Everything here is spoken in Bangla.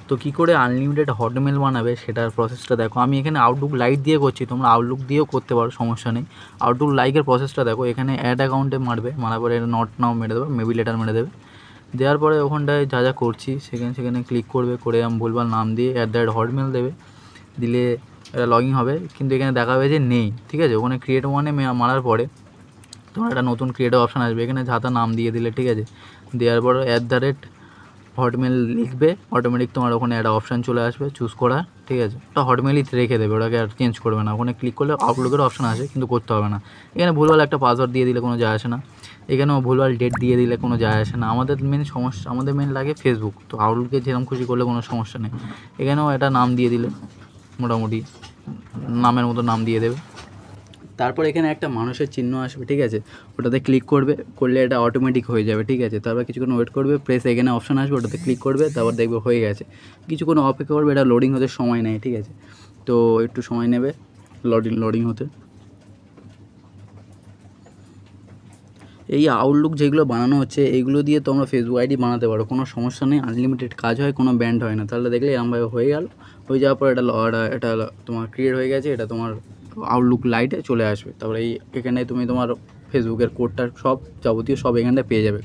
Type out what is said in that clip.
তো কী করে আনলিমিটেড হটমেল বানাবে সেটার প্রসেসটা দেখো। আমি এখানে আউটলুক লাইট দিয়ে করছি, তোমরা আউটলুক দিয়েও করতে পারো, সমস্যা নেই। আউটলুক লাইকের প্রসেসটা দেখো, এখানে অ্যাড অ্যাকাউন্টে মারবে, মারার পরে এটা নট নাও মেরে দেবে, মেবি লেটার মেরে দেবে। দেওয়ার পরে ওখানটায় যা যা করছি সেখানে ক্লিক করবে, করে আমি ভুলভাল নাম দিয়ে @hotmail দেবে, দিলে এটা লগ ইন হবে। কিন্তু এখানে দেখাবে যে নেই, ঠিক আছে। ওখানে ক্রিয়েট ওয়ানে মারার পরে তোমার একটা নতুন ক্রিয়েটিভ অপশান আসবে, এখানে যা তা নাম দিয়ে দিলে, ঠিক আছে। দেওয়ার পর hotmail লিখবে, অটোমেটিক তোমার ওখানে একটা অপশান চলে আসবে চুজ করা, ঠিক আছে। ওটা হটমেলই রেখে দেবে, ওটাকে আর চেঞ্জ করবে না। ওখানে ক্লিক করলে আউটলুকের অপশান আসে, কিন্তু করতে হবে না। এখানে ভুলভাল একটা পাসওয়ার্ড দিয়ে দিলে কোনো যায় আসে না, এখানেও ভুলভাল ডেট দিয়ে দিলে কোনো যায় আসে না। আমাদের মেন লাগে ফেসবুক, তো আউটলুকে যেরকম খুশি করলে কোনো সমস্যা নেই। এখানেও একটা নাম দিয়ে দিলে, মোটামুটি নামের মতো নাম দিয়ে দেবে। তারপর এখানে একটা মানুষের চিহ্ন আসবে, ঠিক আছে। ওটাতে ক্লিক করলে এটা অটোমেটিক হয়ে যাবে, ঠিক আছে। তারপর কিছুক্ষণ ওয়েট করবে, প্রেস এখানে অপশান আসবে, ওটাতে ক্লিক করবে, তারপর দেখবে হয়ে গেছে। কিছুক্ষণ অপেক্ষা করবে, এটা লোডিং হতে সময় নেয়, ঠিক আছে। তো একটু সময় নেবে লোডিং হতে। এই আউটলুক যেগুলো বানানো হচ্ছে এইগুলো দিয়ে তোমরা ফেসবুক আইডি বানাতে পারো, কোনো সমস্যা নেই। আনলিমিটেড কাজ হয়, কোনো ব্যান্ড হয় না। তাহলে দেখলে এরমভাবে হয়ে গেল, হয়ে যাওয়ার পর এটা তোমার ক্রিয়েট হয়ে গেছে, এটা তোমার আউটলুক লাইটে চলে আসবে। তারপরে এখানে তুমি তোমার ফেসবুকের কোডটা সব যাবতীয় সব এখানটায় পেয়ে যাবে।